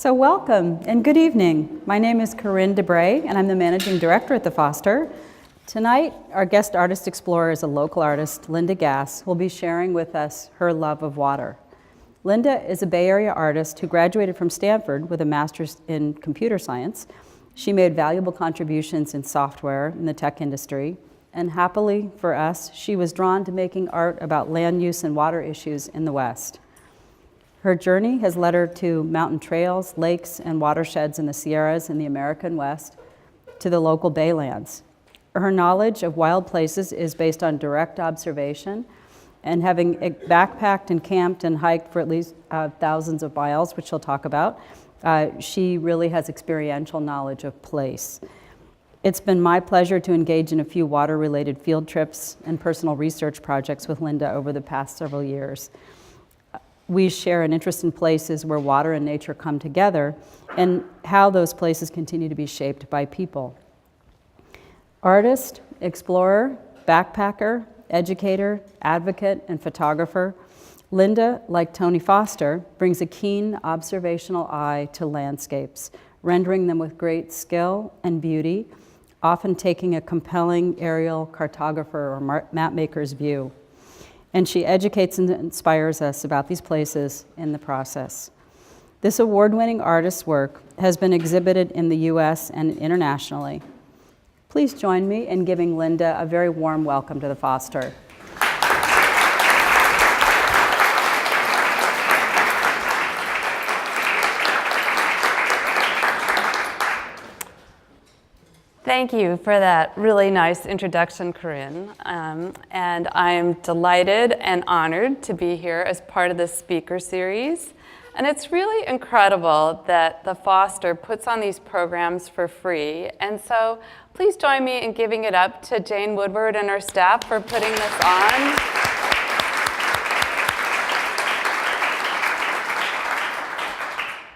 So welcome and good evening. My name is Corinne DeBray and I'm the Managing Director at the Foster. Tonight, our guest artist explorer is a local artist, Linda Gass, who will be sharing with us her love of water. Linda is a Bay Area artist who graduated from Stanford with a master's in computer science. She made valuable contributions in software in the tech industry, and happily for us, she was drawn to making art about land use and water issues in the West. Her journey has led her to mountain trails, lakes, and watersheds in the Sierras in the American West, to the local Baylands. Her knowledge of wild places is based on direct observation, and having backpacked and camped and hiked for at least thousands of miles, which she'll talk about, she really has experiential knowledge of place. It's been my pleasure to engage in a few water-related field trips and personal research projects with Linda over the past several years. We share an interest in places where water and nature come together and how those places continue to be shaped by people. Artist, explorer, backpacker, educator, advocate, and photographer, Linda, like Tony Foster, brings a keen observational eye to landscapes, rendering them with great skill and beauty, often taking a compelling aerial cartographer or mapmaker's view. And she educates and inspires us about these places in the process. This award-winning artist's work has been exhibited in the US and internationally. Please join me in giving Linda a very warm welcome to the Foster. Thank you for that really nice introduction, Corinne. And I'm delighted and honored to be here as part of this speaker series. And it's really incredible that the Foster puts on these programs for free. And so please join me in giving it up to Jane Woodward and her staff for putting this on.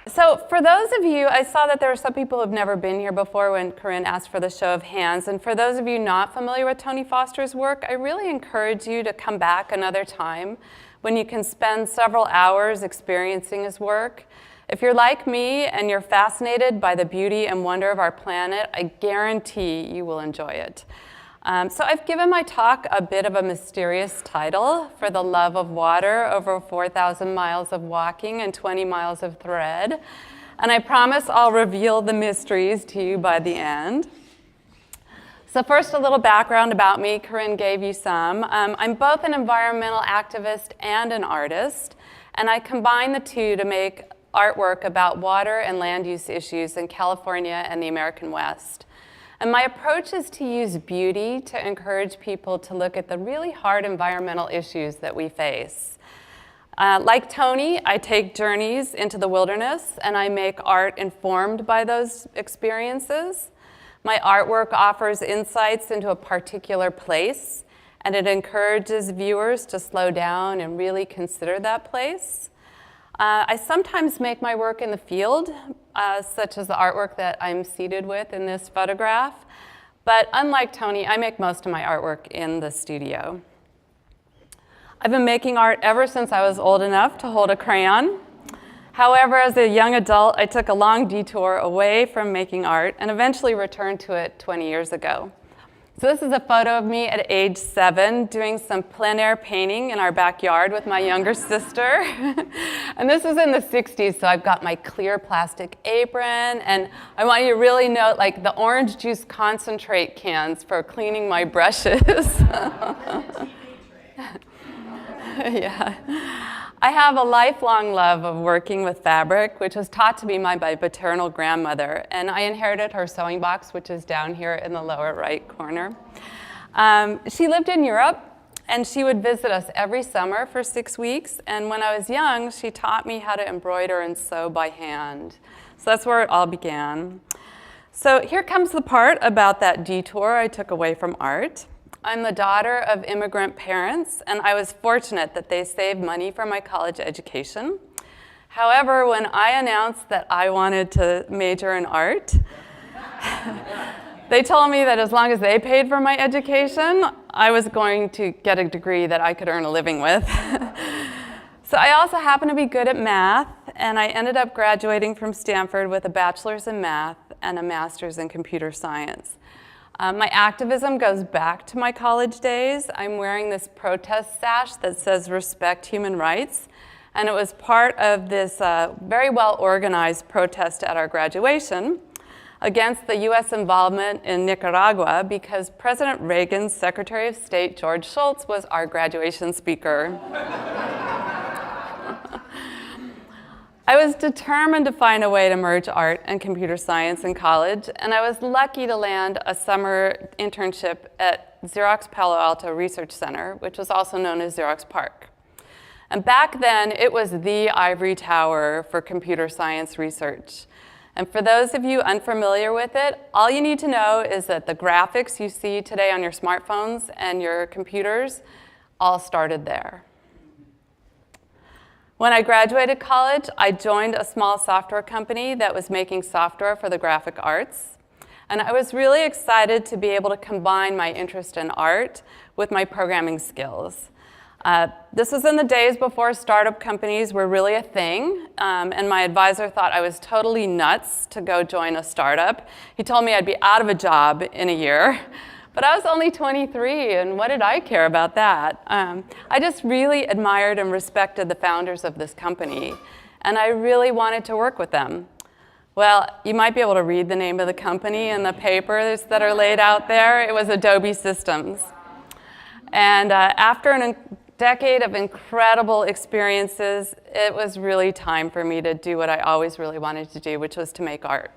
So for those of you, I saw that there are some people who have never been here before when Corinne asked for the show of hands. And for those of you not familiar with Tony Foster's work, I really encourage you to come back another time when you can spend several hours experiencing his work. If you're like me and you're fascinated by the beauty and wonder of our planet, I guarantee you will enjoy it. So I've given my talk a bit of a mysterious title, For the Love of Water, over 4,000 miles of walking and 20 miles of thread. And I promise I'll reveal the mysteries to you by the end. So first, a little background about me. Corinne gave you some. I'm both an environmental activist and an artist, and I combine the two to make artwork about water and land use issues in California and the American West. And my approach is to use beauty to encourage people to look at the really hard environmental issues that we face. Like Tony, I take journeys into the wilderness and I make art informed by those experiences. My artwork offers insights into a particular place, and it encourages viewers to slow down and really consider that place. I sometimes make my work in the field, such as the artwork that I'm seated with in this photograph. But unlike Tony, I make most of my artwork in the studio. I've been making art ever since I was old enough to hold a crayon. However, as a young adult, I took a long detour away from making art and eventually returned to it 20 years ago. So this is a photo of me at age 7 doing some plein air painting in our backyard with my younger sister. And this is in the 60s, so I've got my clear plastic apron, and I want you to really note like the orange juice concentrate cans for cleaning my brushes. Yeah. I have a lifelong love of working with fabric, which was taught to me by my paternal grandmother, and I inherited her sewing box, which is down here in the lower right corner. She lived in Europe, and she would visit us every summer for 6 weeks, and when I was young, she taught me how to embroider and sew by hand. So that's where it all began. So here comes the part about that detour I took away from art. I'm the daughter of immigrant parents, and I was fortunate that they saved money for my college education. However, when I announced that I wanted to major in art, they told me that as long as they paid for my education, I was going to get a degree that I could earn a living with. So I also happen to be good at math, and I ended up graduating from Stanford with a bachelor's in math and a master's in computer science. My activism goes back to my college days. I'm wearing this protest sash that says "Respect Human Rights," and it was part of this very well-organized protest at our graduation against the U.S. involvement in Nicaragua because President Reagan's Secretary of State, George Shultz, was our graduation speaker. I was determined to find a way to merge art and computer science in college, and I was lucky to land a summer internship at Xerox Palo Alto Research Center, which was also known as Xerox PARC. And back then, it was the ivory tower for computer science research. And for those of you unfamiliar with it, all you need to know is that the graphics you see today on your smartphones and your computers all started there. When I graduated college, I joined a small software company that was making software for the graphic arts. And I was really excited to be able to combine my interest in art with my programming skills. This was in the days before startup companies were really a thing, and my advisor thought I was totally nuts to go join a startup. He told me I'd be out of a job in a year. But I was only 23, and what did I care about that? I just really admired and respected the founders of this company, and I really wanted to work with them. Well, you might be able to read the name of the company in the papers that are laid out there. It was Adobe Systems. And after a decade of incredible experiences, it was really time for me to do what I always really wanted to do, which was to make art.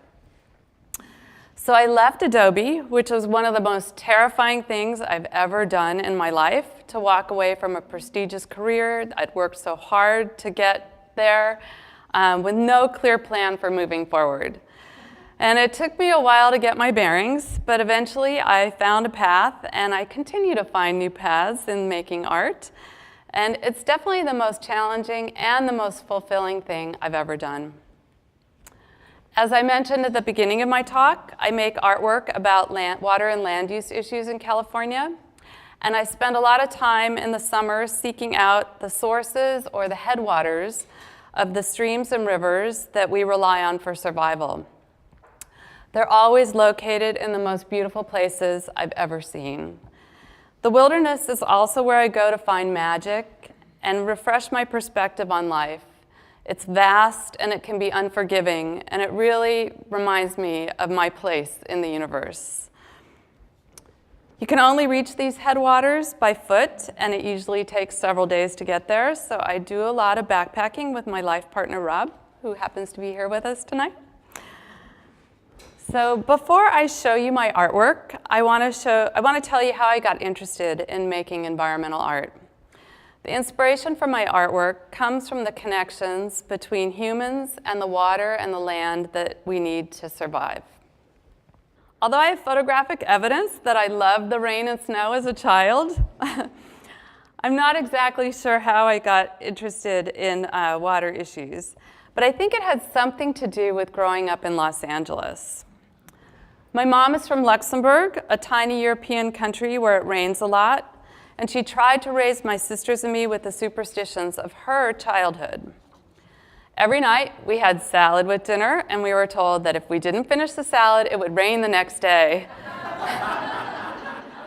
So I left Adobe, which was one of the most terrifying things I've ever done in my life, to walk away from a prestigious career I'd worked so hard to get there, with no clear plan for moving forward. And it took me a while to get my bearings, but eventually I found a path, and I continue to find new paths in making art. And it's definitely the most challenging and the most fulfilling thing I've ever done. As I mentioned at the beginning of my talk, I make artwork about water and land use issues in California. And I spend a lot of time in the summer seeking out the sources or the headwaters of the streams and rivers that we rely on for survival. They're always located in the most beautiful places I've ever seen. The wilderness is also where I go to find magic and refresh my perspective on life. It's vast and it can be unforgiving, and it really reminds me of my place in the universe. You can only reach these headwaters by foot, and it usually takes several days to get there, so I do a lot of backpacking with my life partner, Rob, who happens to be here with us tonight. So before I show you my artwork, I want to tell you how I got interested in making environmental art. The inspiration for my artwork comes from the connections between humans and the water and the land that we need to survive. Although I have photographic evidence that I loved the rain and snow as a child, I'm not exactly sure how I got interested in water issues, but I think it had something to do with growing up in Los Angeles. My mom is from Luxembourg, a tiny European country where it rains a lot, and she tried to raise my sisters and me with the superstitions of her childhood. Every night, we had salad with dinner, and we were told that if we didn't finish the salad, it would rain the next day.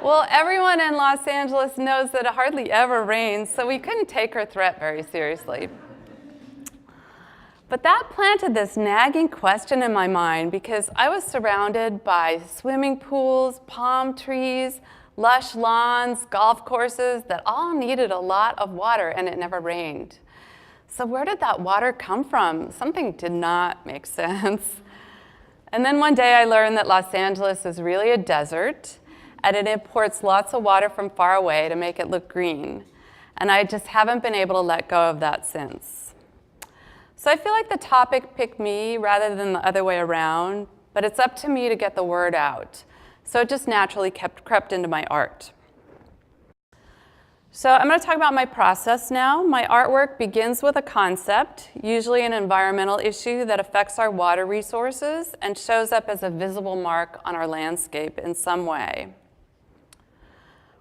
Well, everyone in Los Angeles knows that it hardly ever rains, so we couldn't take her threat very seriously. But that planted this nagging question in my mind because I was surrounded by swimming pools, palm trees, lush lawns, golf courses that all needed a lot of water, and it never rained. So where did that water come from? Something did not make sense. And then one day I learned that Los Angeles is really a desert, and it imports lots of water from far away to make it look green. And I just haven't been able to let go of that since. So I feel like the topic picked me rather than the other way around, but it's up to me to get the word out. So it just naturally crept into my art. So I'm going to talk about my process now. My artwork begins with a concept, usually an environmental issue that affects our water resources and shows up as a visible mark on our landscape in some way.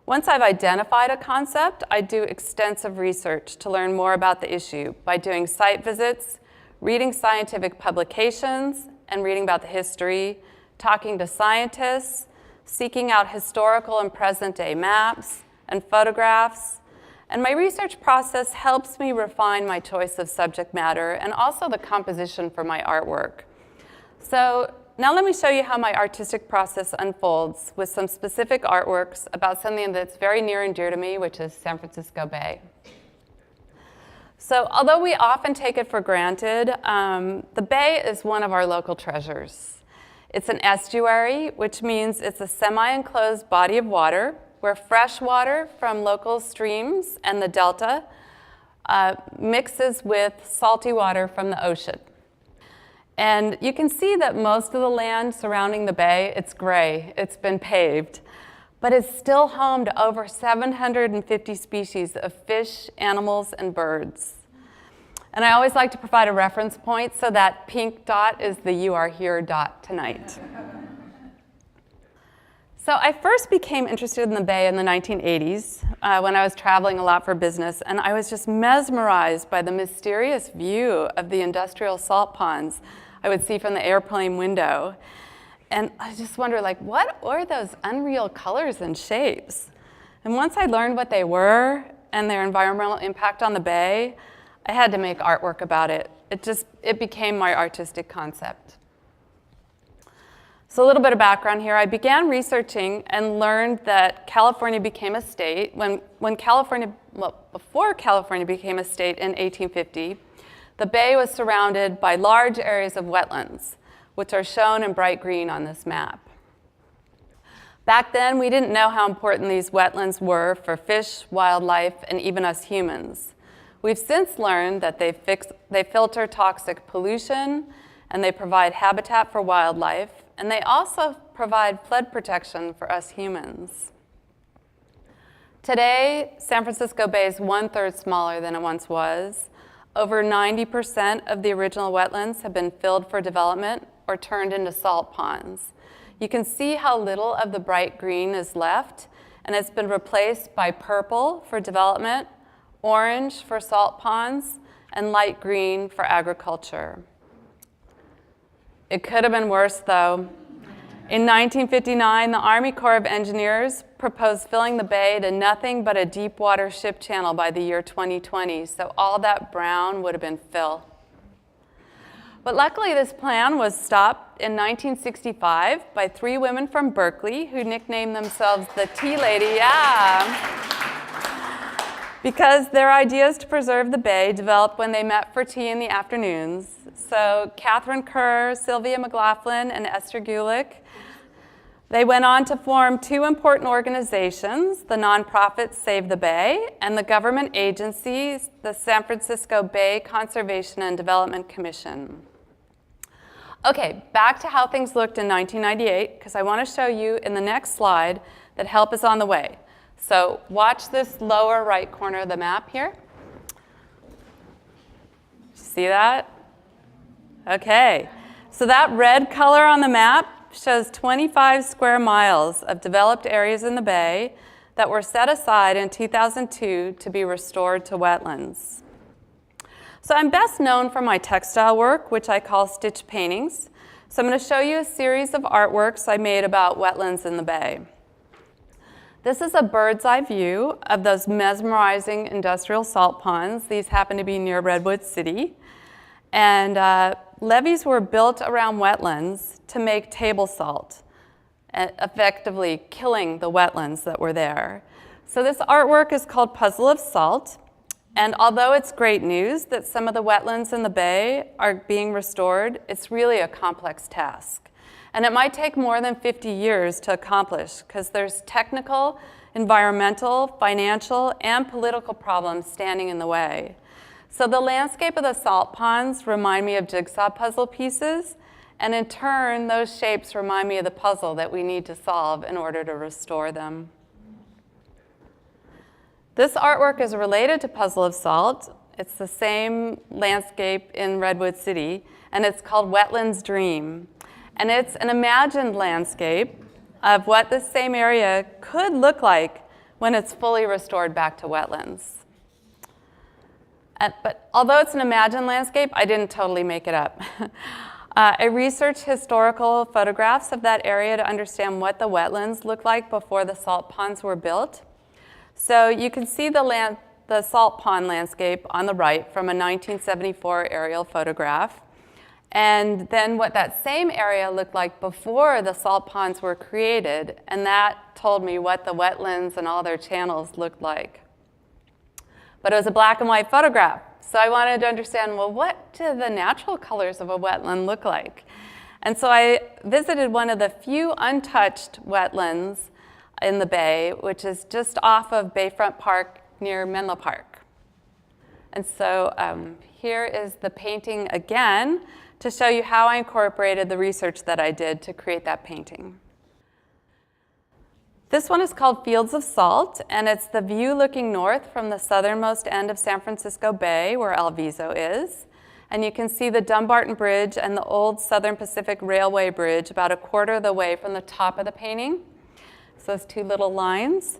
Once I've identified a concept, I do extensive research to learn more about the issue by doing site visits, reading scientific publications and reading about the history, talking to scientists, seeking out historical and present-day maps and photographs. And my research process helps me refine my choice of subject matter and also the composition for my artwork. So now let me show you how my artistic process unfolds with some specific artworks about something that's very near and dear to me, which is San Francisco Bay. So although we often take it for granted, the Bay is one of our local treasures. It's an estuary, which means it's a semi-enclosed body of water where fresh water from local streams and the delta mixes with salty water from the ocean. And you can see that most of the land surrounding the bay, it's gray, it's been paved, but it's still home to over 750 species of fish, animals, and birds. And I always like to provide a reference point, so that pink dot is the "you are here" dot tonight. So I first became interested in the Bay in the 1980s when I was traveling a lot for business, and I was just mesmerized by the mysterious view of the industrial salt ponds I would see from the airplane window. And I just wondered, like, what were those unreal colors and shapes? And once I learned what they were and their environmental impact on the Bay, I had to make artwork about it. It became my artistic concept. So a little bit of background here. I began researching and learned that California became a state before California became a state in 1850, the Bay was surrounded by large areas of wetlands, which are shown in bright green on this map. Back then, we didn't know how important these wetlands were for fish, wildlife, and even us humans. We've since learned that they filter toxic pollution, and they provide habitat for wildlife, and they also provide flood protection for us humans. Today, San Francisco Bay is 1/3 smaller than it once was. Over 90% of the original wetlands have been filled for development or turned into salt ponds. You can see how little of the bright green is left, and it's been replaced by purple for development, orange for salt ponds, and light green for agriculture. It could have been worse, though. In 1959, the Army Corps of Engineers proposed filling the Bay to nothing but a deep water ship channel by the year 2020, so all that brown would have been fill. But luckily, this plan was stopped in 1965 by 3 women from Berkeley who nicknamed themselves the Tea Lady, because their ideas to preserve the Bay developed when they met for tea in the afternoons. So Catherine Kerr, Sylvia McLaughlin, and Esther Gulick, they went on to form 2 important organizations, the nonprofit Save the Bay and the government agency, the San Francisco Bay Conservation and Development Commission. Okay, back to how things looked in 1998, because I want to show you in the next slide that help is on the way. So watch this lower right corner of the map here. See that? Okay, so that red color on the map shows 25 square miles of developed areas in the Bay that were set aside in 2002 to be restored to wetlands. So I'm best known for my textile work, which I call stitch paintings. So I'm going to show you a series of artworks I made about wetlands in the Bay. This is a bird's eye view of those mesmerizing industrial salt ponds. These happen to be near Redwood City. And levees were built around wetlands to make table salt, effectively killing the wetlands that were there. So this artwork is called Puzzle of Salt. And although it's great news that some of the wetlands in the Bay are being restored, it's really a complex task. And it might take more than 50 years to accomplish because there's technical, environmental, financial, and political problems standing in the way. So the landscape of the salt ponds remind me of jigsaw puzzle pieces, and in turn, those shapes remind me of the puzzle that we need to solve in order to restore them. This artwork is related to Puzzle of Salt. It's the same landscape in Redwood City, and it's called Wetlands Dream. And it's an imagined landscape of what this same area could look like when it's fully restored back to wetlands. But although it's an imagined landscape, I didn't totally make it up. I researched historical photographs of that area to understand what the wetlands looked like before the salt ponds were built. So you can see the salt pond landscape on the right from a 1974 aerial photograph. And then what that same area looked like before the salt ponds were created, and that told me what the wetlands and all their channels looked like. But it was a black and white photograph, so I wanted to understand, well, what do the natural colors of a wetland look like? And so I visited one of the few untouched wetlands in the bay, which is just off of Bayfront Park near Menlo Park. And so here is the painting again, to show you how I incorporated the research that I did to create that painting. This one is called Fields of Salt, and it's the view looking north from the southernmost end of San Francisco Bay, where El Viso is. And you can see the Dumbarton Bridge and the old Southern Pacific Railway Bridge about a quarter of the way from the top of the painting. So those two little lines.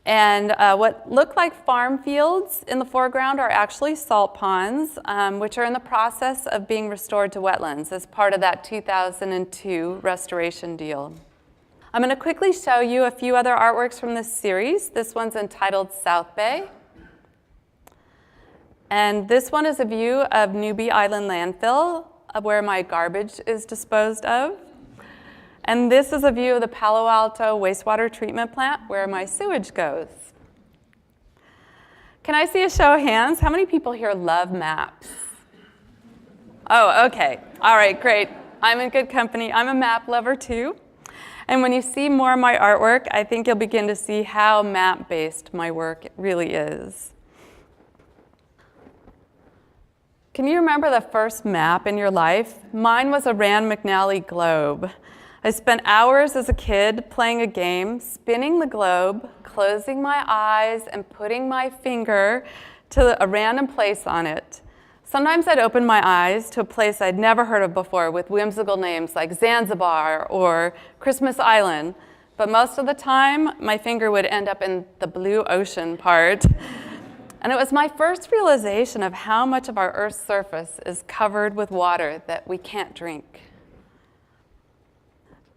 And what look like farm fields in the foreground are actually salt ponds, which are in the process of being restored to wetlands as part of that 2002 restoration deal. I'm going to quickly show you a few other artworks from this series. This one's entitled South Bay. And this one is a view of Newby Island landfill, of where my garbage is disposed of. And this is a view of the Palo Alto wastewater treatment plant where my sewage goes. Can I see a show of hands? How many people here love maps? Oh, okay. All right, great. I'm in good company. I'm a map lover too. And when you see more of my artwork, I think you'll begin to see how map-based my work really is. Can you remember the first map in your life? Mine was a Rand McNally globe. I spent hours as a kid playing a game, spinning the globe, closing my eyes, and putting my finger to a random place on it. Sometimes I'd open my eyes to a place I'd never heard of before with whimsical names like Zanzibar or Christmas Island, but most of the time, my finger would end up in the blue ocean part. And it was my first realization of how much of our Earth's surface is covered with water that we can't drink.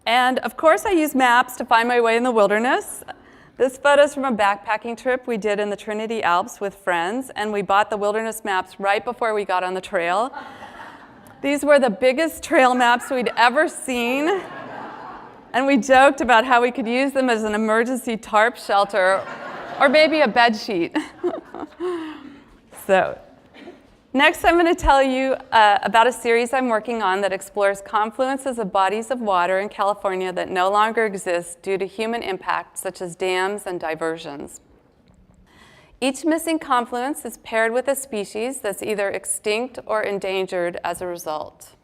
And of course, I use maps to find my way in the wilderness. This photo is from a backpacking trip we did in the Trinity Alps with friends, and we bought the wilderness maps right before we got on the trail. These were the biggest trail maps we'd ever seen, and we joked about how we could use them as an emergency tarp shelter or maybe a bed sheet. So, next I'm going to tell you about a series I'm working on that explores confluences of bodies of water in California that no longer exist due to human impact, such as dams and diversions. Each missing confluence is paired with a species that's either extinct or endangered as a result.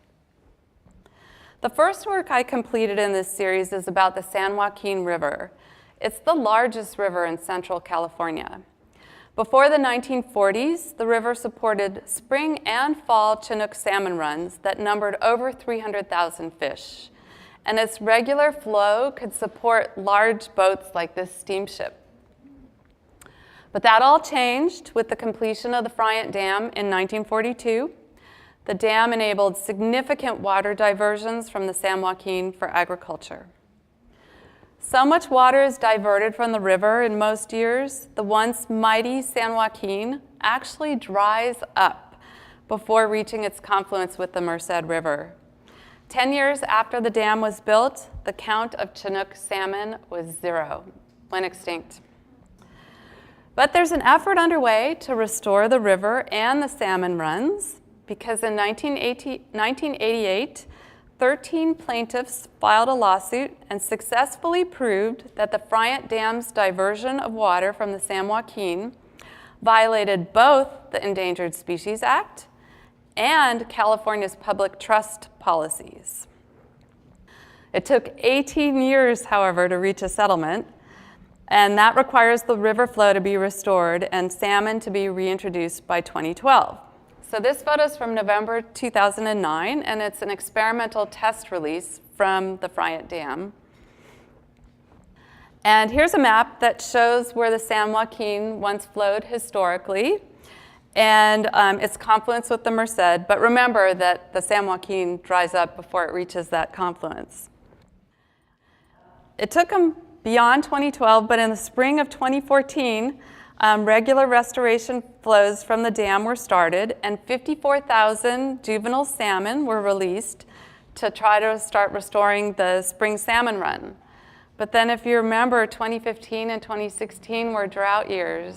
The first work I completed in this series is about the San Joaquin River. It's the largest river in Central California. Before the 1940s, the river supported spring and fall Chinook salmon runs that numbered over 300,000 fish. And its regular flow could support large boats like this steamship. But that all changed with the completion of the Friant Dam in 1942. The dam enabled significant water diversions from the San Joaquin for agriculture. So much water is diverted from the river in most years, the once mighty San Joaquin actually dries up before reaching its confluence with the Merced River. 10 years after the dam was built, the count of Chinook salmon was 0, went extinct. But there's an effort underway to restore the river and the salmon runs, because in 1988, 13 plaintiffs filed a lawsuit and successfully proved that the Friant Dam's diversion of water from the San Joaquin violated both the Endangered Species Act and California's public trust policies. It took 18 years, however, to reach a settlement, and that requires the river flow to be restored and salmon to be reintroduced by 2012. So this photo is from November 2009, and it's an experimental test release from the Friant Dam. And here's a map that shows where the San Joaquin once flowed historically. and its confluence with the Merced. But remember that the San Joaquin dries up before it reaches that confluence. It took them beyond 2012, but in the spring of 2014, regular restoration flows from the dam were started, and 54,000 juvenile salmon were released to try to start restoring the spring salmon run. But then if you remember, 2015 and 2016 were drought years.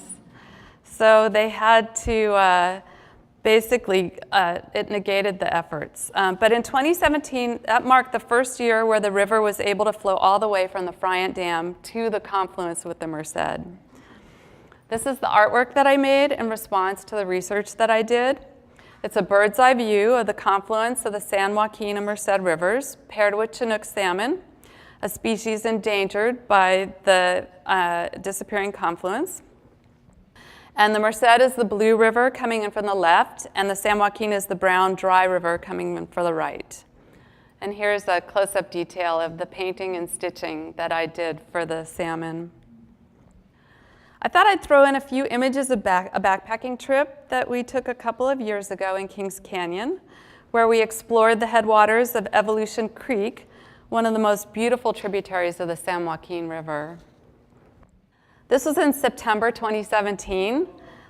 So they had to basically, it negated the efforts. But in 2017, that marked the first year where the river was able to flow all the way from the Friant Dam to the confluence with the Merced. This is the artwork that I made in response to the research that I did. It's a bird's eye view of the confluence of the San Joaquin and Merced rivers, paired with Chinook salmon, a species endangered by the disappearing confluence. And the Merced is the blue river coming in from the left, and the San Joaquin is the brown, dry river coming in from the right. And here's a close-up detail of the painting and stitching that I did for the salmon. I thought I'd throw in a few images of a backpacking trip that we took a couple of years ago in Kings Canyon, where we explored the headwaters of Evolution Creek, one of the most beautiful tributaries of the San Joaquin River. This was in September 2017,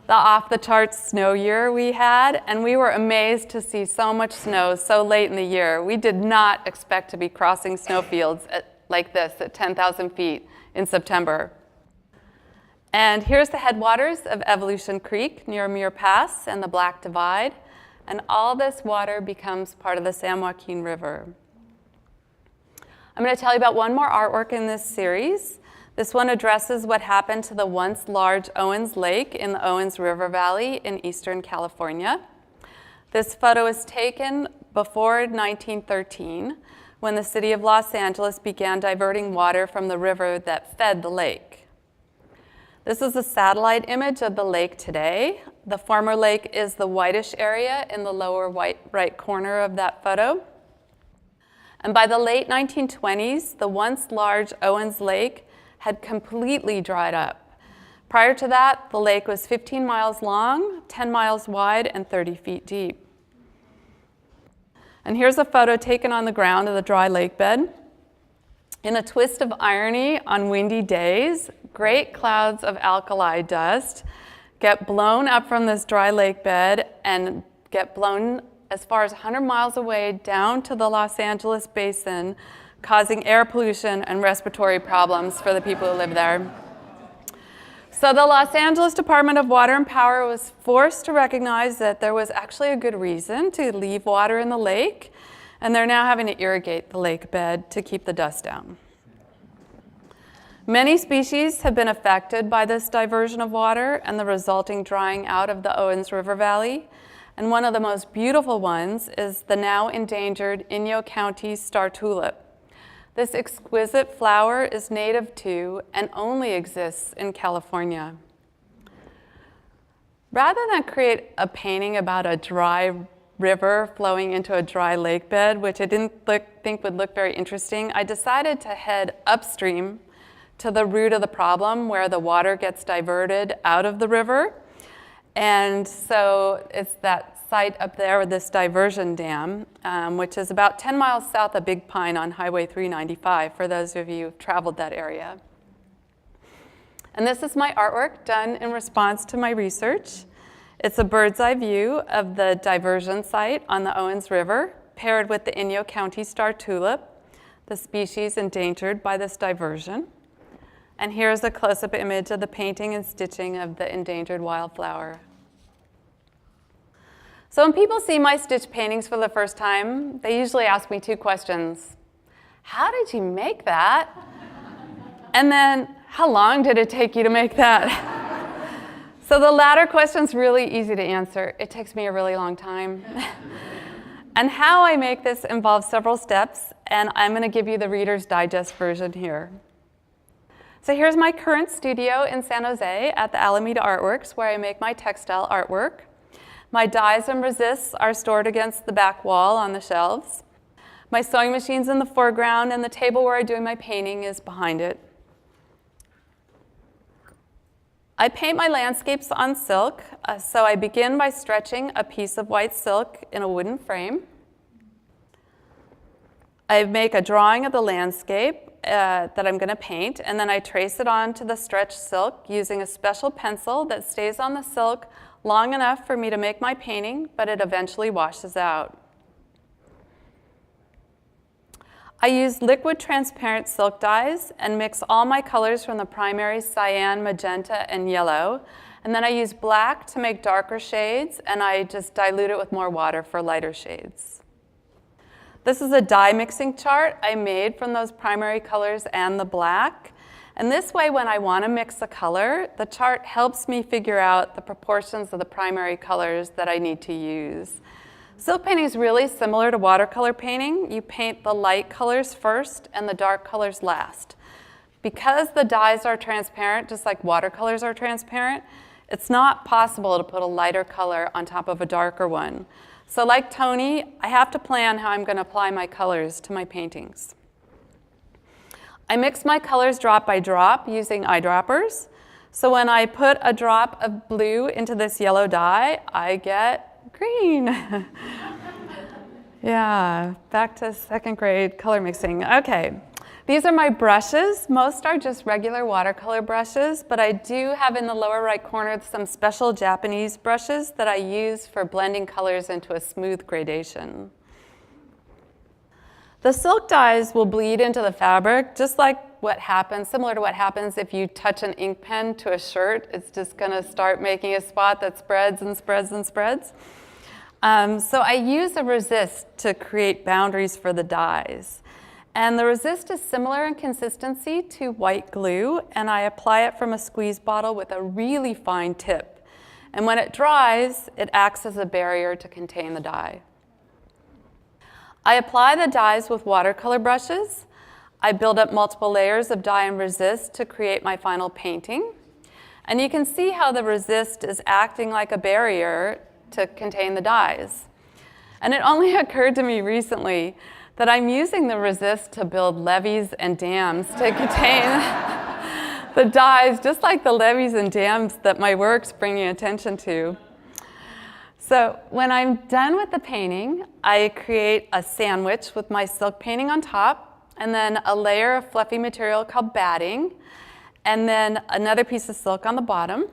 the off-the-charts snow year we had, and we were amazed to see so much snow so late in the year. We did not expect to be crossing snowfields like this at 10,000 feet in September. And here's the headwaters of Evolution Creek near Muir Pass and the Black Divide, and all this water becomes part of the San Joaquin River. I'm going to tell you about one more artwork in this series. This one addresses what happened to the once large Owens Lake in the Owens River Valley in eastern California. This photo was taken before 1913, when the city of Los Angeles began diverting water from the river that fed the lake. This is a satellite image of the lake today. The former lake is the whitish area in the lower right corner of that photo. And by the late 1920s, the once large Owens Lake had completely dried up. Prior to that, the lake was 15 miles long, 10 miles wide, and 30 feet deep. And here's a photo taken on the ground of the dry lake bed. In a twist of irony, on windy days, great clouds of alkali dust get blown up from this dry lake bed and get blown as far as 100 miles away down to the Los Angeles basin, causing air pollution and respiratory problems for the people who live there. So the Los Angeles Department of Water and Power was forced to recognize that there was actually a good reason to leave water in the lake, and they're now having to irrigate the lake bed to keep the dust down. Many species have been affected by this diversion of water and the resulting drying out of the Owens River Valley. And one of the most beautiful ones is the now endangered Inyo County star tulip. This exquisite flower is native to and only exists in California. Rather than create a painting about a dry river flowing into a dry lake bed, which I didn't think would look very interesting, I decided to head upstream to the root of the problem where the water gets diverted out of the river. And so it's that site up there with this diversion dam, which is about 10 miles south of Big Pine on Highway 395, for those of you who've traveled that area. And this is my artwork done in response to my research. It's a bird's eye view of the diversion site on the Owens River, paired with the Inyo County star tulip, the species endangered by this diversion. And here's a close-up image of the painting and stitching of the endangered wildflower. So when people see my stitch paintings for the first time, they usually ask me two questions. How did you make that? And then, how long did it take you to make that? So the latter question's really easy to answer. It takes me a really long time. And how I make this involves several steps, and I'm going to give you the Reader's Digest version here. So here's my current studio in San Jose at the Alameda Artworks, where I make my textile artwork. My dyes and resists are stored against the back wall on the shelves. My sewing machine's in the foreground, and the table where I do my painting is behind it. I paint my landscapes on silk, so I begin by stretching a piece of white silk in a wooden frame. I make a drawing of the landscape that I'm going to paint, and then I trace it onto the stretched silk using a special pencil that stays on the silk long enough for me to make my painting, but it eventually washes out. I use liquid transparent silk dyes and mix all my colors from the primary cyan, magenta, and yellow. And then I use black to make darker shades, and I just dilute it with more water for lighter shades. This is a dye mixing chart I made from those primary colors and the black. And this way, when I want to mix a color, the chart helps me figure out the proportions of the primary colors that I need to use. Silk painting is really similar to watercolor painting. You paint the light colors first and the dark colors last. Because the dyes are transparent, just like watercolors are transparent, it's not possible to put a lighter color on top of a darker one. So like Tony, I have to plan how I'm going to apply my colors to my paintings. I mix my colors drop by drop using eyedroppers. So when I put a drop of blue into this yellow dye, I get green. Yeah, back to second grade color mixing. Okay, these are my brushes. Most are just regular watercolor brushes, but I do have in the lower right corner some special Japanese brushes that I use for blending colors into a smooth gradation. The silk dyes will bleed into the fabric, just like similar to what happens if you touch an ink pen to a shirt. It's just gonna start making a spot that spreads and spreads and spreads. So I use a resist to create boundaries for the dyes. And the resist is similar in consistency to white glue, and I apply it from a squeeze bottle with a really fine tip. And when it dries, it acts as a barrier to contain the dye. I apply the dyes with watercolor brushes. I build up multiple layers of dye and resist to create my final painting. And you can see how the resist is acting like a barrier to contain the dyes. And it only occurred to me recently that I'm using the resist to build levees and dams to contain the dyes, just like the levees and dams that my work's bringing attention to. So when I'm done with the painting, I create a sandwich with my silk painting on top, and then a layer of fluffy material called batting, and then another piece of silk on the bottom.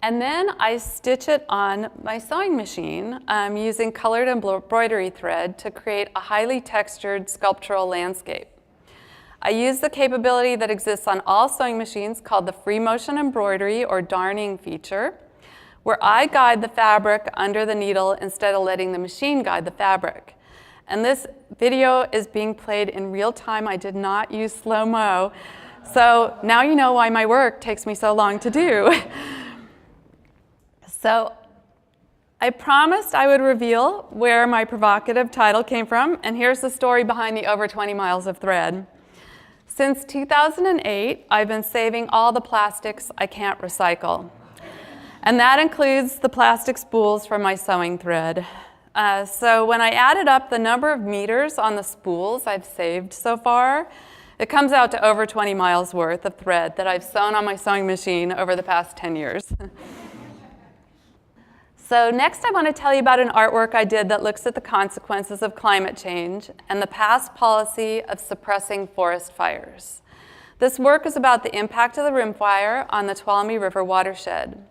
And then I stitch it on my sewing machine using colored embroidery thread to create a highly textured sculptural landscape. I use the capability that exists on all sewing machines called the free motion embroidery or darning feature, where I guide the fabric under the needle instead of letting the machine guide the fabric. And this video is being played in real time. I did not use slow-mo. So now you know why my work takes me so long to do. So I promised I would reveal where my provocative title came from, and here's the story behind the over 20 miles of thread. Since 2008, I've been saving all the plastics I can't recycle. And that includes the plastic spools from my sewing thread. So when I added up the number of meters on the spools I've saved so far, it comes out to over 20 miles worth of thread that I've sewn on my sewing machine over the past 10 years. So next I want to tell you about an artwork I did that looks at the consequences of climate change and the past policy of suppressing forest fires. This work is about the impact of the rim fire on the Tuolumne River watershed.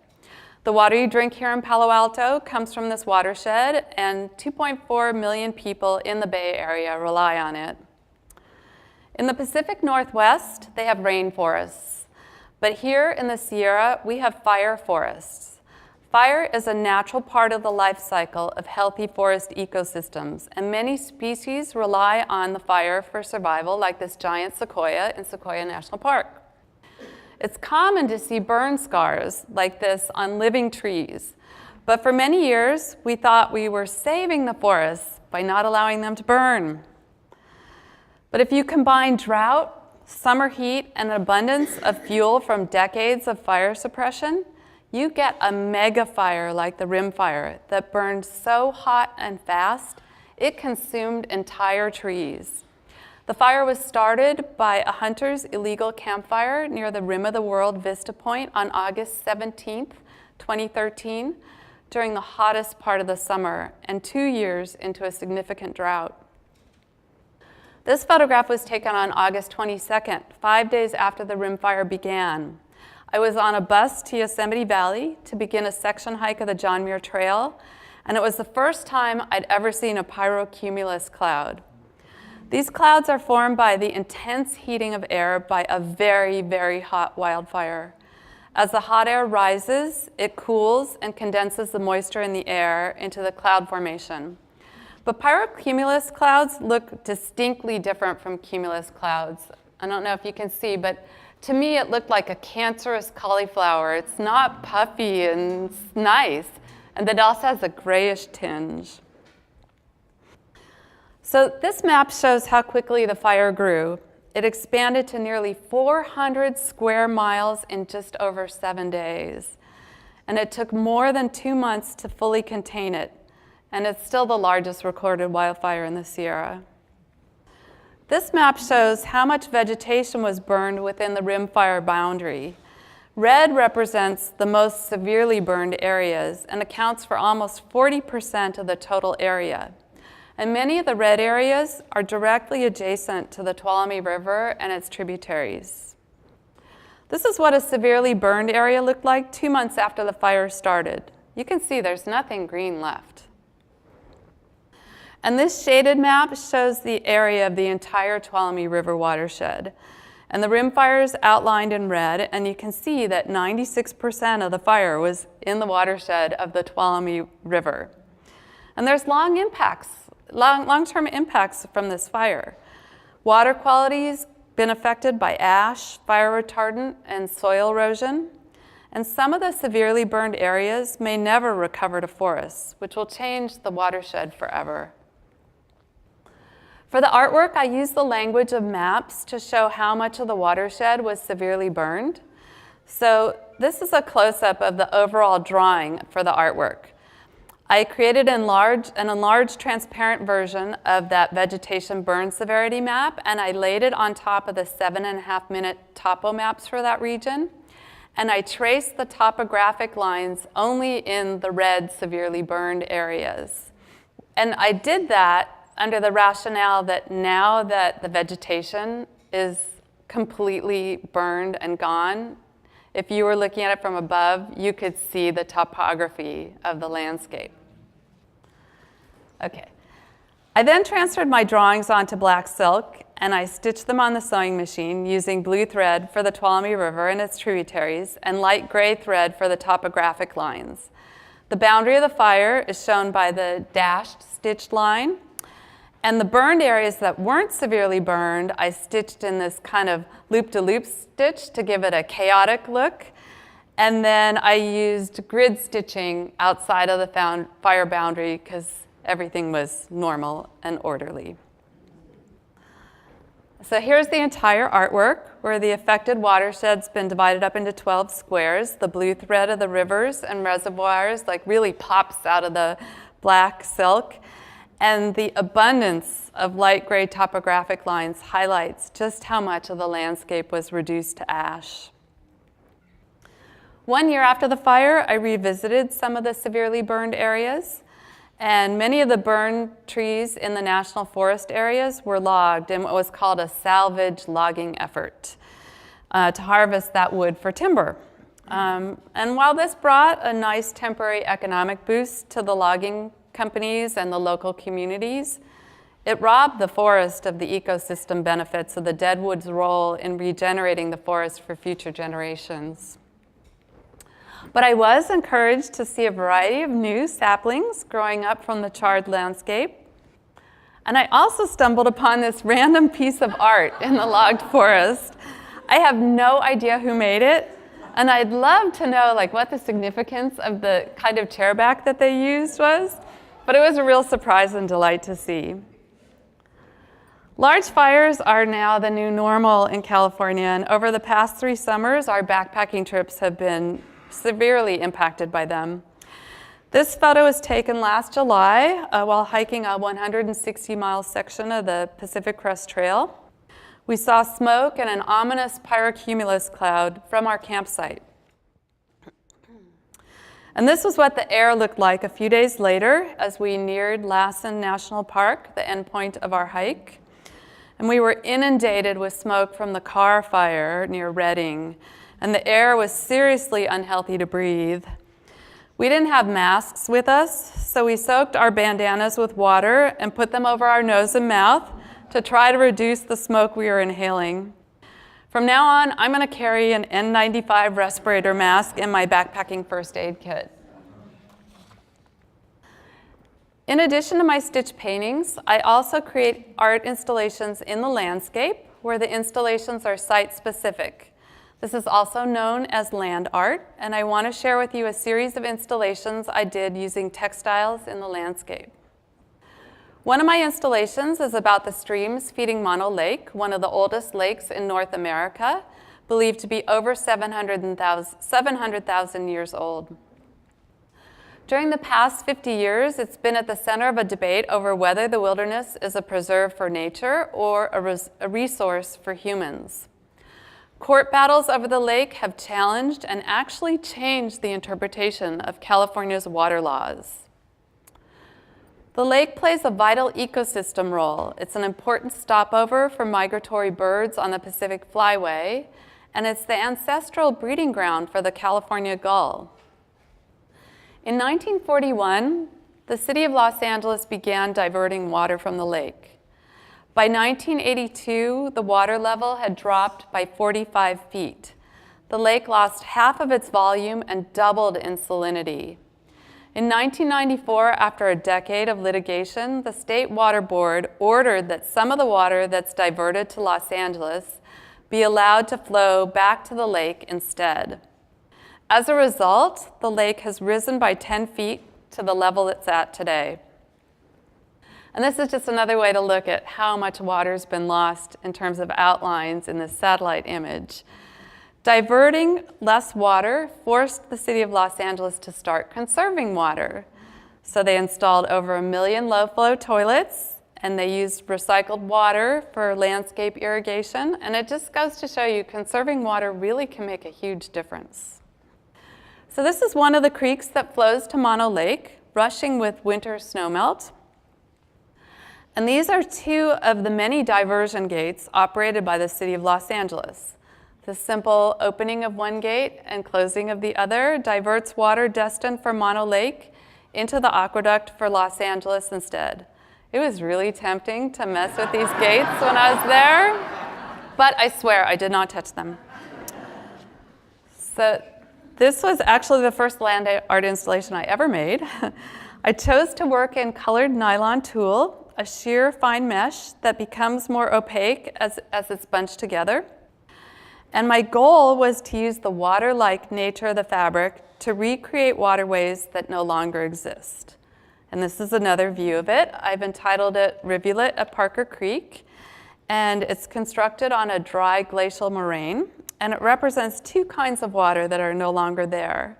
The water you drink here in Palo Alto comes from this watershed, and 2.4 million people in the Bay Area rely on it. In the Pacific Northwest, they have rainforests. But here in the Sierra, we have fire forests. Fire is a natural part of the life cycle of healthy forest ecosystems, and many species rely on the fire for survival, like this giant sequoia in Sequoia National Park. It's common to see burn scars like this on living trees, but for many years, we thought we were saving the forests by not allowing them to burn. But if you combine drought, summer heat, and an abundance of fuel from decades of fire suppression, you get a mega fire like the rim fire that burned so hot and fast, it consumed entire trees. The fire was started by a hunter's illegal campfire near the Rim of the World Vista Point on August 17th, 2013, during the hottest part of the summer and 2 years into a significant drought. This photograph was taken on August 22nd, 5 days after the Rim Fire began. I was on a bus to Yosemite Valley to begin a section hike of the John Muir Trail, and it was the first time I'd ever seen a pyrocumulus cloud. These clouds are formed by the intense heating of air by a very, very hot wildfire. As the hot air rises, it cools and condenses the moisture in the air into the cloud formation. But pyrocumulus clouds look distinctly different from cumulus clouds. I don't know if you can see, but to me it looked like a cancerous cauliflower. It's not puffy and it's nice, and it also has a grayish tinge. So this map shows how quickly the fire grew. It expanded to nearly 400 square miles in just over 7 days. And it took more than 2 months to fully contain it. And it's still the largest recorded wildfire in the Sierra. This map shows how much vegetation was burned within the Rim Fire boundary. Red represents the most severely burned areas and accounts for almost 40% of the total area. And many of the red areas are directly adjacent to the Tuolumne River and its tributaries. This is what a severely burned area looked like 2 months after the fire started. You can see there's nothing green left. And this shaded map shows the area of the entire Tuolumne River watershed. And the Rim Fire is outlined in red, and you can see that 96% of the fire was in the watershed of the Tuolumne River. And there's long-term impacts from this fire. Water quality's been affected by ash, fire retardant, and soil erosion. And some of the severely burned areas may never recover to forests, which will change the watershed forever. For the artwork, I used the language of maps to show how much of the watershed was severely burned. So this is a close-up of the overall drawing for the artwork. I created an enlarged transparent version of that vegetation burn severity map, and I laid it on top of the 7.5-minute topo maps for that region. And I traced the topographic lines only in the red severely burned areas. And I did that under the rationale that now that the vegetation is completely burned and gone, if you were looking at it from above, you could see the topography of the landscape. Okay. I then transferred my drawings onto black silk, and I stitched them on the sewing machine using blue thread for the Tuolumne River and its tributaries and light gray thread for the topographic lines. The boundary of the fire is shown by the dashed stitched line, and the burned areas that weren't severely burned, I stitched in this kind of loop-to-loop stitch to give it a chaotic look. And then I used grid stitching outside of the fire boundary because everything was normal and orderly. So here's the entire artwork where the affected watershed's been divided up into 12 squares. The blue thread of the rivers and reservoirs like really pops out of the black silk. And the abundance of light gray topographic lines highlights just how much of the landscape was reduced to ash. 1 year after the fire, I revisited some of the severely burned areas. And many of the burned trees in the national forest areas were logged in what was called a salvage logging effort to harvest that wood for timber. And while this brought a nice temporary economic boost to the logging companies and the local communities, it robbed the forest of the ecosystem benefits of the deadwood's role in regenerating the forest for future generations. But I was encouraged to see a variety of new saplings growing up from the charred landscape. And I also stumbled upon this random piece of art in the logged forest. I have no idea who made it, and I'd love to know what the significance of the kind of chairback that they used was, but it was a real surprise and delight to see. Large fires are now the new normal in California, and over the past 3 summers, our backpacking trips have been severely impacted by them. This photo was taken last July while hiking a 160-mile section of the Pacific Crest Trail. We saw smoke and an ominous pyrocumulus cloud from our campsite. And this was what the air looked like a few days later as we neared Lassen National Park, the endpoint of our hike. And we were inundated with smoke from the car fire near Redding, and the air was seriously unhealthy to breathe. We didn't have masks with us, so we soaked our bandanas with water and put them over our nose and mouth to try to reduce the smoke we were inhaling. From now on, I'm going to carry an N95 respirator mask in my backpacking first aid kit. In addition to my stitch paintings, I also create art installations in the landscape where the installations are site-specific. This is also known as land art, and I want to share with you a series of installations I did using textiles in the landscape. One of my installations is about the streams feeding Mono Lake, one of the oldest lakes in North America, believed to be over 700,000 years old. During the past 50 years, it's been at the center of a debate over whether the wilderness is a preserve for nature or a resource for humans. Court battles over the lake have challenged and actually changed the interpretation of California's water laws. The lake plays a vital ecosystem role. It's an important stopover for migratory birds on the Pacific Flyway, and it's the ancestral breeding ground for the California gull. In 1941, the city of Los Angeles began diverting water from the lake. By 1982, the water level had dropped by 45 feet. The lake lost half of its volume and doubled in salinity. In 1994, after a decade of litigation, the State Water Board ordered that some of the water that's diverted to Los Angeles be allowed to flow back to the lake instead. As a result, the lake has risen by 10 feet to the level it's at today. And this is just another way to look at how much water's been lost in terms of outlines in this satellite image. Diverting less water forced the city of Los Angeles to start conserving water. So they installed over 1 million low-flow toilets, and they used recycled water for landscape irrigation. And it just goes to show you conserving water really can make a huge difference. So this is one of the creeks that flows to Mono Lake, rushing with winter snowmelt. And these are two of the many diversion gates operated by the city of Los Angeles. The simple opening of one gate and closing of the other diverts water destined for Mono Lake into the aqueduct for Los Angeles instead. It was really tempting to mess with these gates when I was there, but I swear I did not touch them. So this was actually the first land art installation I ever made. I chose to work in colored nylon tulle, a sheer fine mesh that becomes more opaque as it's bunched together. And my goal was to use the water-like nature of the fabric to recreate waterways that no longer exist. And this is another view of it. I've entitled it Rivulet at Parker Creek, and it's constructed on a dry glacial moraine, and it represents two kinds of water that are no longer there: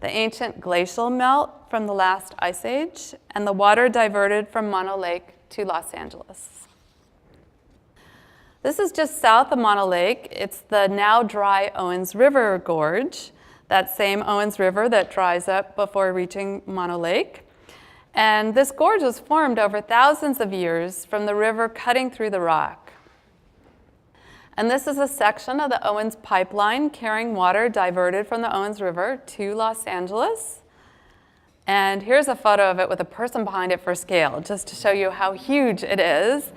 the ancient glacial melt from the last ice age, and the water diverted from Mono Lake to Los Angeles. This is just south of Mono Lake. It's the now dry Owens River Gorge, that same Owens River that dries up before reaching Mono Lake. And this gorge was formed over thousands of years from the river cutting through the rock. And this is a section of the Owens pipeline carrying water diverted from the Owens River to Los Angeles. And here's a photo of it with a person behind it for scale, just to show you how huge it is.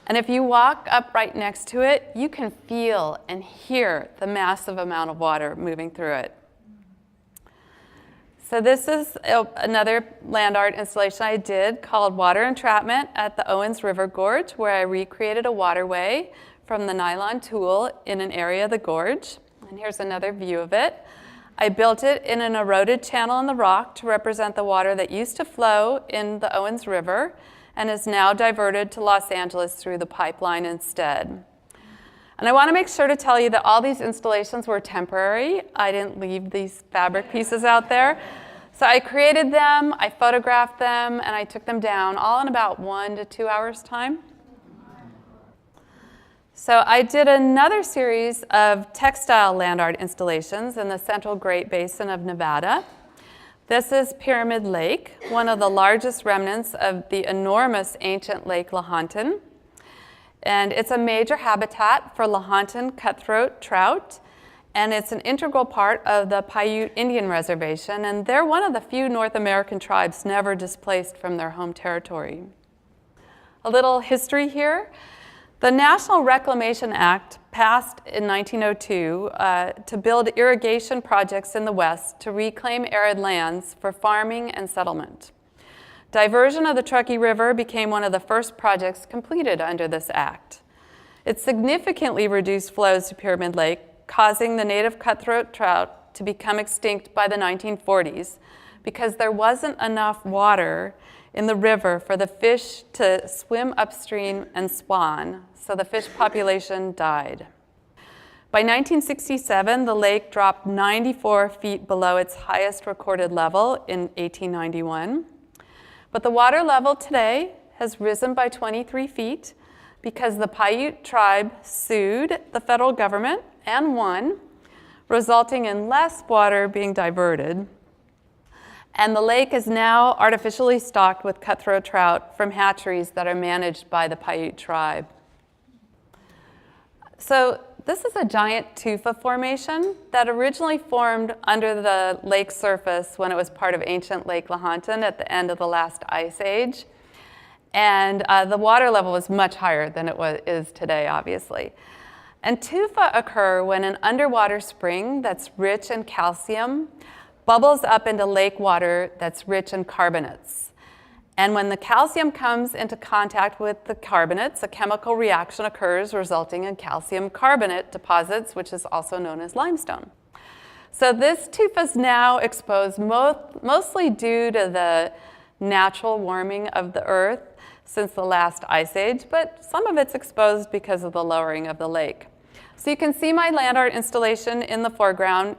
And if you walk up right next to it, you can feel and hear the massive amount of water moving through it. So this is another land art installation I did called Water Entrapment at the Owens River Gorge, where I recreated a waterway from the nylon tulle in an area of the gorge. And here's another view of it. I built it in an eroded channel in the rock to represent the water that used to flow in the Owens River and is now diverted to Los Angeles through the pipeline instead. And I want to make sure to tell you that all these installations were temporary. I didn't leave these fabric pieces out there. So I created them, I photographed them, and I took them down all in about 1 to 2 hours time. So I did another series of textile land art installations in the Central Great Basin of Nevada. This is Pyramid Lake, one of the largest remnants of the enormous ancient Lake Lahontan. And it's a major habitat for Lahontan cutthroat trout, and it's an integral part of the Paiute Indian Reservation, and they're one of the few North American tribes never displaced from their home territory. A little history here. The National Reclamation Act passed in 1902 to build irrigation projects in the West to reclaim arid lands for farming and settlement. Diversion of the Truckee River became one of the first projects completed under this act. It significantly reduced flows to Pyramid Lake, causing the native cutthroat trout to become extinct by the 1940s because there wasn't enough water in the river for the fish to swim upstream and spawn, so the fish population died. By 1967, the lake dropped 94 feet below its highest recorded level in 1891. But the water level today has risen by 23 feet because the Paiute tribe sued the federal government and won, resulting in less water being diverted. And the lake is now artificially stocked with cutthroat trout from hatcheries that are managed by the Paiute tribe. So this is a giant tufa formation that originally formed under the lake surface when it was part of ancient Lake Lahontan at the end of the last ice age. And the water level was much higher than it is today, obviously. And tufa occur when an underwater spring that's rich in calcium bubbles up into lake water that's rich in carbonates. And when the calcium comes into contact with the carbonates, a chemical reaction occurs resulting in calcium carbonate deposits, which is also known as limestone. So this tufa is now exposed mostly due to the natural warming of the earth since the last ice age, but some of it's exposed because of the lowering of the lake. So you can see my land art installation in the foreground.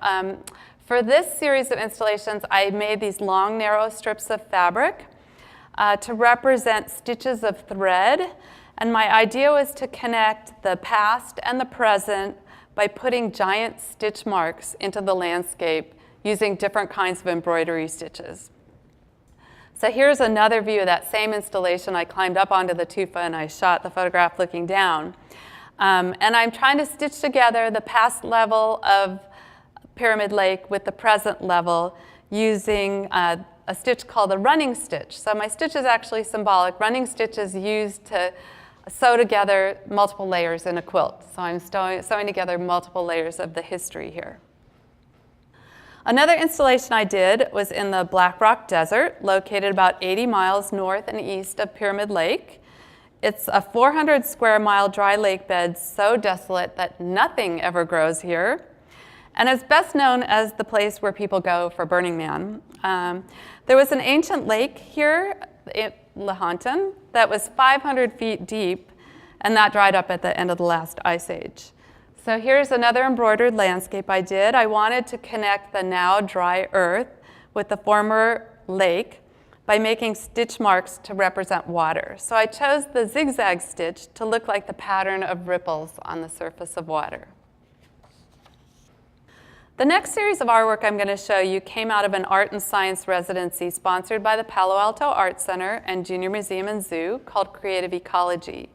For this series of installations, I made these long, narrow strips of fabric to represent stitches of thread. And my idea was to connect the past and the present by putting giant stitch marks into the landscape using different kinds of embroidery stitches. So here's another view of that same installation. I climbed up onto the tufa and I shot the photograph looking down. And I'm trying to stitch together the past level of Pyramid Lake with the present level using a stitch called a running stitch. So my stitch is actually symbolic. Running stitch is used to sew together multiple layers in a quilt. So I'm sewing together multiple layers of the history here. Another installation I did was in the Black Rock Desert, located about 80 miles north and east of Pyramid Lake. It's a 400 square mile dry lake bed so desolate that nothing ever grows here. And it's best known as the place where people go for Burning Man. There was an ancient lake here in Lahontan that was 500 feet deep, and that dried up at the end of the last ice age. So here's another embroidered landscape I did. I wanted to connect the now dry earth with the former lake by making stitch marks to represent water. So I chose the zigzag stitch to look like the pattern of ripples on the surface of water. The next series of artwork I'm going to show you came out of an art and science residency sponsored by the Palo Alto Art Center and Junior Museum and Zoo called Creative Ecology.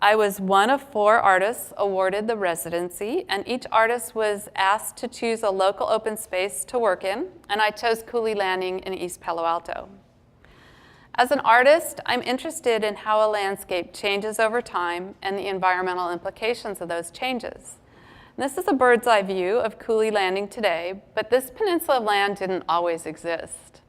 I was one of 4 artists awarded the residency, and each artist was asked to choose a local open space to work in, and I chose Cooley Landing in East Palo Alto. As an artist, I'm interested in how a landscape changes over time and the environmental implications of those changes. This is a bird's eye view of Cooley Landing today, but this peninsula of land didn't always exist.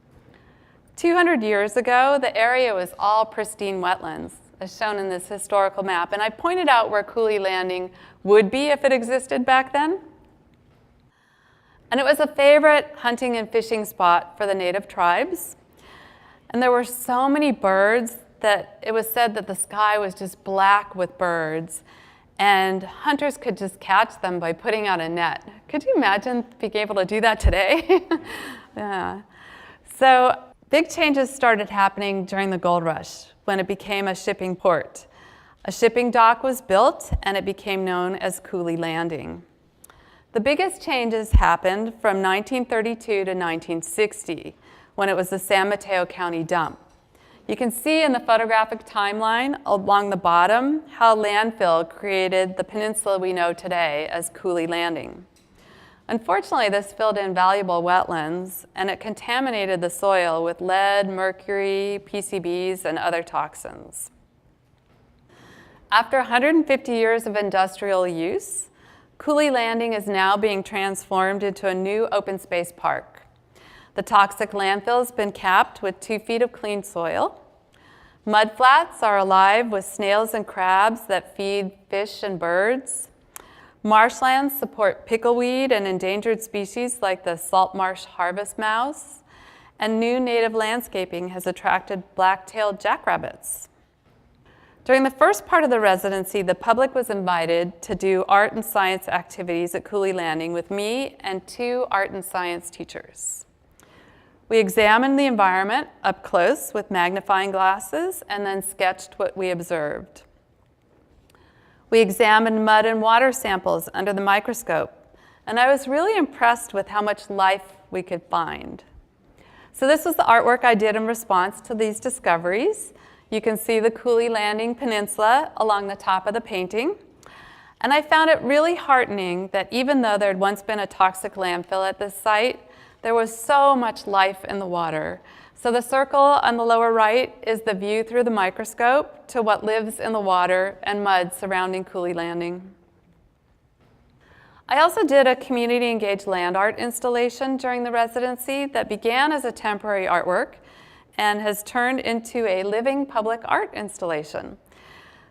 200 years ago, the area was all pristine wetlands, as shown in this historical map, and I pointed out where Cooley Landing would be if it existed back then. And it was a favorite hunting and fishing spot for the native tribes. And there were so many birds that it was said that the sky was just black with birds, and hunters could just catch them by putting out a net. Could you imagine being able to do that today? Yeah. So big changes started happening during the gold rush when it became a shipping port. A shipping dock was built and it became known as Cooley Landing. The biggest changes happened from 1932 to 1960 when it was the San Mateo County dump. You can see in the photographic timeline along the bottom how landfill created the peninsula we know today as Cooley Landing. Unfortunately, this filled in valuable wetlands and it contaminated the soil with lead, mercury, PCBs, and other toxins. After 150 years of industrial use, Cooley Landing is now being transformed into a new open space park. The toxic landfill has been capped with 2 feet of clean soil. Mudflats are alive with snails and crabs that feed fish and birds. Marshlands support pickleweed and endangered species like the salt marsh harvest mouse. And new native landscaping has attracted black-tailed jackrabbits. During the first part of the residency, the public was invited to do art and science activities at Cooley Landing with me and 2 art and science teachers. We examined the environment up close with magnifying glasses and then sketched what we observed. We examined mud and water samples under the microscope, and I was really impressed with how much life we could find. So this was the artwork I did in response to these discoveries. You can see the Cooley Landing Peninsula along the top of the painting. And I found it really heartening that even though there had once been a toxic landfill at this site, there was so much life in the water. So the circle on the lower right is the view through the microscope to what lives in the water and mud surrounding Cooley Landing. I also did a community engaged land art installation during the residency that began as a temporary artwork and has turned into a living public art installation.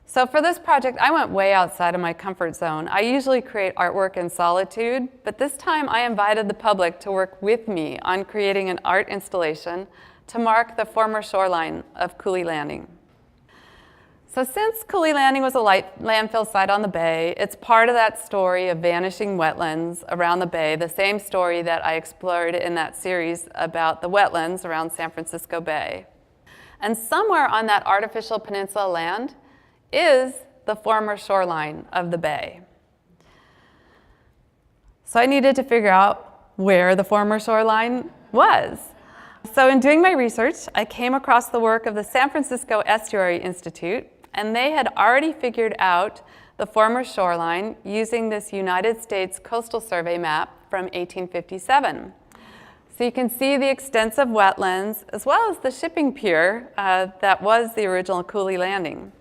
So for this project, I went way outside of my comfort zone. I usually create artwork in solitude, but this time I invited the public to work with me on creating an art installation to mark the former shoreline of Cooley Landing. So since Cooley Landing was a landfill site on the bay, it's part of that story of vanishing wetlands around the bay, the same story that I explored in that series about the wetlands around San Francisco Bay. And somewhere on that artificial peninsula land is the former shoreline of the bay. So I needed to figure out where the former shoreline was. So in doing my research, I came across the work of the San Francisco Estuary Institute, and they had already figured out the former shoreline using this United States Coastal Survey map from 1857. So you can see the extensive wetlands as well as the shipping pier that was the original Cooley Landing.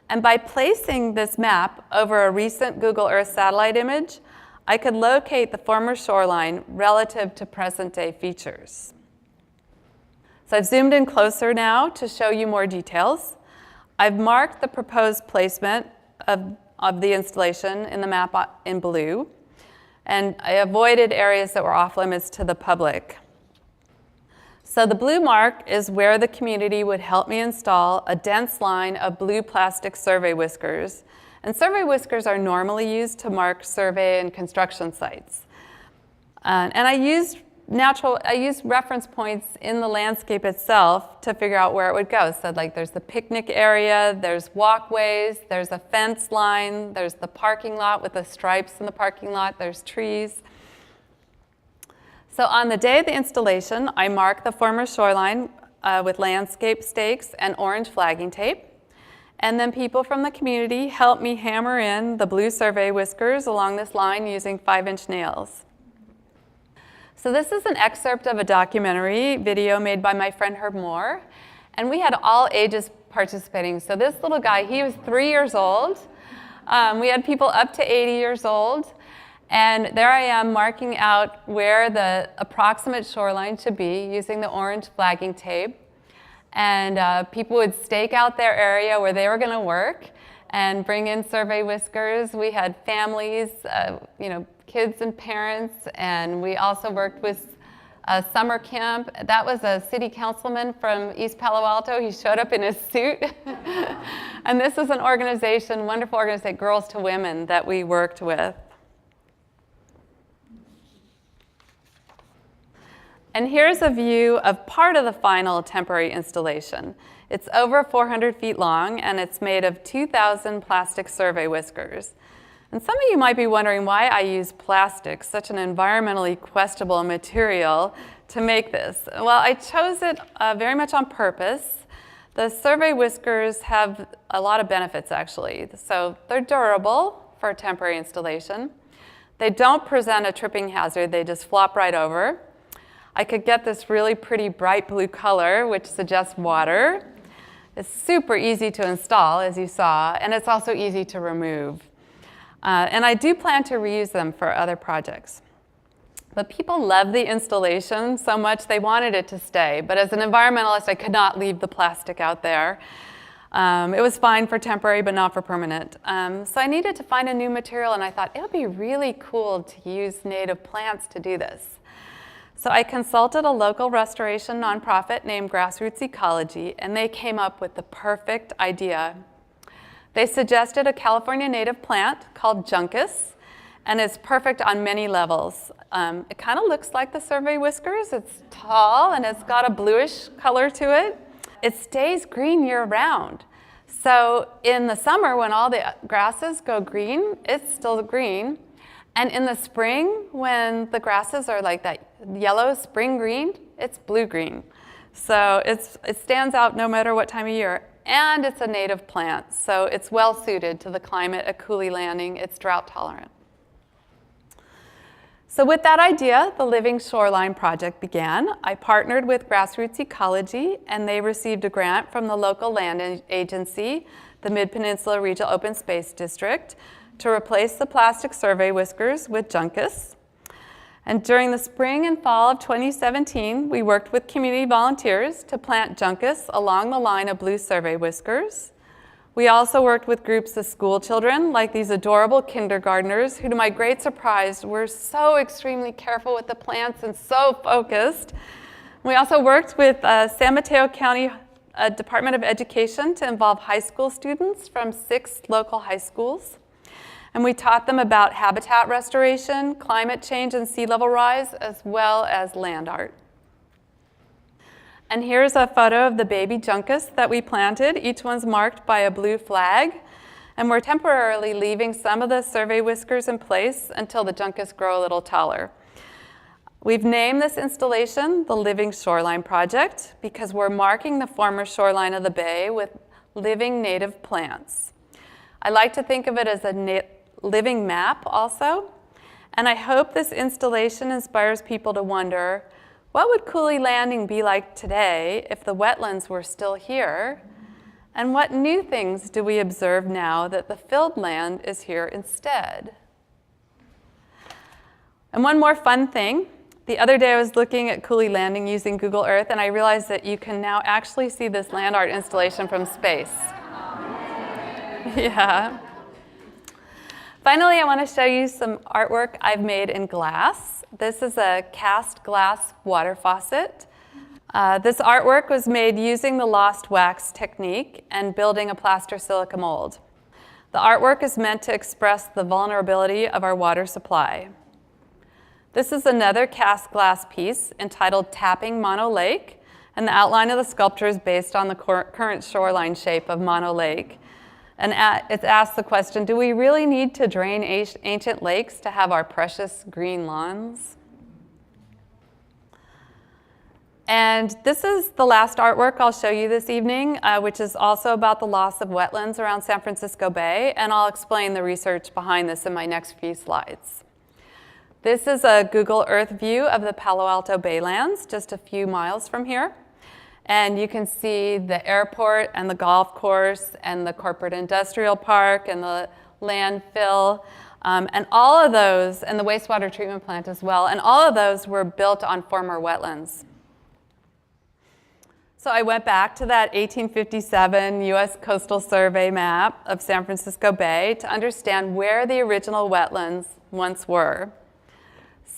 And by placing this map over a recent Google Earth satellite image, I could locate the former shoreline relative to present-day features. So I've zoomed in closer now to show you more details. I've marked the proposed placement of the installation in the map in blue, and I avoided areas that were off limits to the public. So the blue mark is where the community would help me install a dense line of blue plastic survey whiskers. And survey whiskers are normally used to mark survey and construction sites. And I used reference points in the landscape itself to figure out where it would go. So like there's the picnic area, there's walkways, there's a fence line, there's the parking lot with the stripes in the parking lot, there's trees. So on the day of the installation, I marked the former shoreline with landscape stakes and orange flagging tape. And then people from the community helped me hammer in the blue survey whiskers along this line using 5-inch nails. So this is an excerpt of a documentary video made by my friend Herb Moore. And we had all ages participating. So this little guy, he was 3 years old. We had people up to 80 years old. And there I am marking out where the approximate shoreline should be using the orange flagging tape. And people would stake out their area where they were going to work and bring in survey whiskers. We had families, kids and parents, and we also worked with a summer camp. That was a city councilman from East Palo Alto. He showed up in his suit. And this is an organization, wonderful organization, Girls to Women, that we worked with. And here's a view of part of the final temporary installation. It's over 400 feet long, and it's made of 2,000 plastic survey whiskers. And some of you might be wondering why I use plastic, such an environmentally questionable material, to make this. Well, I chose it very much on purpose. The survey whiskers have a lot of benefits, actually. So they're durable for a temporary installation. They don't present a tripping hazard. They just flop right over. I could get this really pretty bright blue color, which suggests water. It's super easy to install, as you saw, and it's also easy to remove. And I do plan to reuse them for other projects. But people love the installation so much they wanted it to stay. But as an environmentalist, I could not leave the plastic out there. It was fine for temporary, but not for permanent. So I needed to find a new material, and I thought it would be really cool to use native plants to do this. So I consulted a local restoration nonprofit named Grassroots Ecology, and they came up with the perfect idea. They suggested a California native plant called juncus, and it's perfect on many levels. It kind of looks like the survey whiskers. It's tall, and it's got a bluish color to it. It stays green year-round. So in the summer, when all the grasses go green, it's still green. And in the spring, when the grasses are like that yellow spring green, it's blue-green. So it stands out no matter what time of year. And it's a native plant, so it's well suited to the climate at Cooley Landing. It's drought tolerant. So with that idea, the Living Shoreline project began. I partnered with Grassroots Ecology, and they received a grant from the local land agency, the Mid-Peninsula Regional Open Space District, to replace the plastic survey whiskers with juncus. And during the spring and fall of 2017, we worked with community volunteers to plant juncus along the line of blue survey whiskers. We also worked with groups of school children, like these adorable kindergartners, who, to my great surprise, were so extremely careful with the plants and so focused. We also worked with San Mateo County Department of Education to involve high school students from 6 local high schools. And we taught them about habitat restoration, climate change and sea level rise, as well as land art. And here's a photo of the baby juncus that we planted. Each one's marked by a blue flag. And we're temporarily leaving some of the survey whiskers in place until the juncus grow a little taller. We've named this installation the Living Shoreline Project because we're marking the former shoreline of the bay with living native plants. I like to think of it as a living map also. And I hope this installation inspires people to wonder, what would Cooley Landing be like today if the wetlands were still here? And what new things do we observe now that the filled land is here instead? And one more fun thing. The other day I was looking at Cooley Landing using Google Earth, and I realized that you can now actually see this land art installation from space. Yeah. Finally, I want to show you some artwork I've made in glass. This is a cast glass water faucet. This artwork was made using the lost wax technique and building a plaster silica mold. The artwork is meant to express the vulnerability of our water supply. This is another cast glass piece entitled Tapping Mono Lake, and the outline of the sculpture is based on the current shoreline shape of Mono Lake. And it's asked the question, do we really need to drain ancient lakes to have our precious green lawns? And this is the last artwork I'll show you this evening, which is also about the loss of wetlands around San Francisco Bay, and I'll explain the research behind this in my next few slides. This is a Google Earth view of the Palo Alto Baylands, just a few miles from here. And you can see the airport and the golf course and the corporate industrial park and the landfill and all of those, and the wastewater treatment plant as well, and all of those were built on former wetlands. So I went back to that 1857 U.S. Coastal Survey map of San Francisco Bay to understand where the original wetlands once were.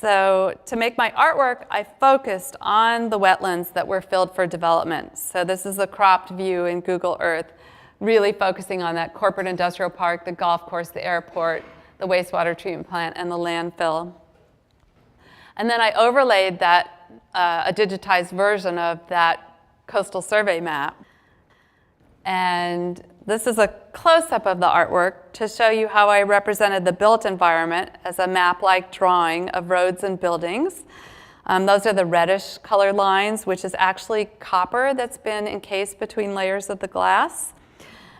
So to make my artwork, I focused on the wetlands that were filled for development. So this is a cropped view in Google Earth, really focusing on that corporate industrial park, the golf course, the airport, the wastewater treatment plant, and the landfill. And then I overlaid that, a digitized version of that coastal survey map. And this is a close-up of the artwork to show you how I represented the built environment as a map-like drawing of roads and buildings. Those are the reddish colored lines, which is actually copper that's been encased between layers of the glass.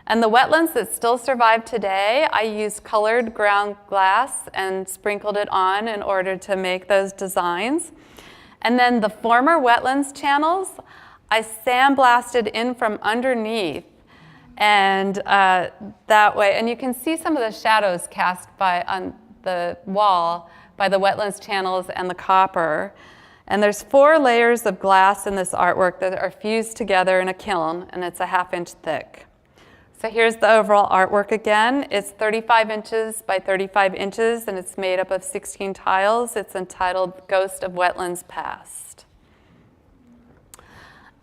And the wetlands that still survive today, I used colored ground glass and sprinkled it on in order to make those designs. And then the former wetlands channels, I sandblasted in from underneath. And that way, and you can see some of the shadows cast on the wall by the wetlands channels and the copper. And there's 4 layers of glass in this artwork that are fused together in a kiln, and it's a 1/2 inch thick. So here's the overall artwork again. It's 35 inches by 35 inches, and it's made up of 16 tiles. It's entitled Ghost of Wetlands Past.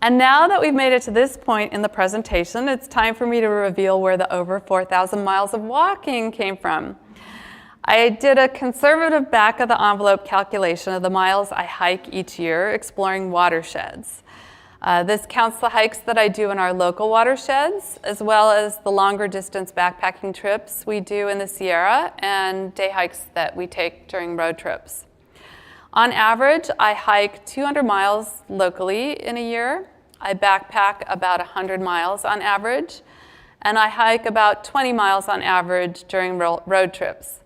And now that we've made it to this point in the presentation, it's time for me to reveal where the over 4,000 miles of walking came from. I did a conservative back-of-the-envelope calculation of the miles I hike each year exploring watersheds. This counts the hikes that I do in our local watersheds, as well as the longer distance backpacking trips we do in the Sierra and day hikes that we take during road trips. On average, I hike 200 miles locally in a year. I backpack about 100 miles on average, and I hike about 20 miles on average during road trips.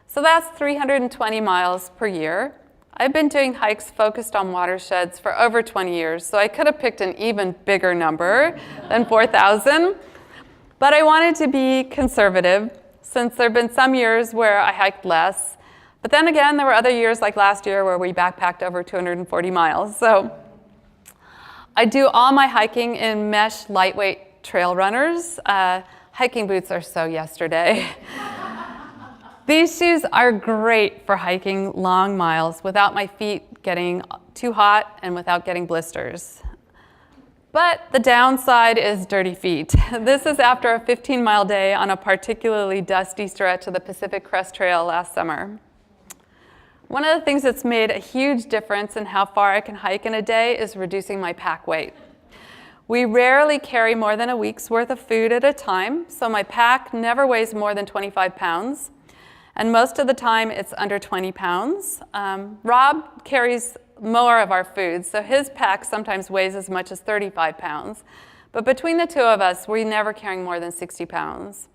So that's 320 miles per year. I've been doing hikes focused on watersheds for over 20 years, so I could have picked an even bigger number than 4,000. But I wanted to be conservative, since there have been some years where I hiked less. But then again, there were other years like last year where we backpacked over 240 miles. So I do all my hiking in mesh lightweight trail runners. Hiking boots are so yesterday. These shoes are great for hiking long miles without my feet getting too hot and without getting blisters. But the downside is dirty feet. This is after a 15-mile day on a particularly dusty stretch of the Pacific Crest Trail last summer. One of the things that's made a huge difference in how far I can hike in a day is reducing my pack weight. We rarely carry more than a week's worth of food at a time, so my pack never weighs more than 25 pounds. And most of the time, it's under 20 pounds. Rob carries more of our food, so his pack sometimes weighs as much as 35 pounds. But between the two of us, we're never carrying more than 60 pounds.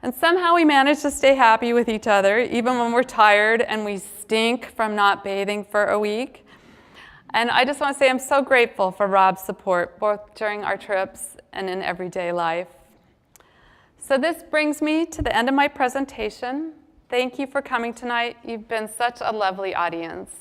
And somehow we manage to stay happy with each other, even when we're tired and we stink from not bathing for a week. And I just want to say I'm so grateful for Rob's support, both during our trips and in everyday life. So this brings me to the end of my presentation. Thank you for coming tonight. You've been such a lovely audience.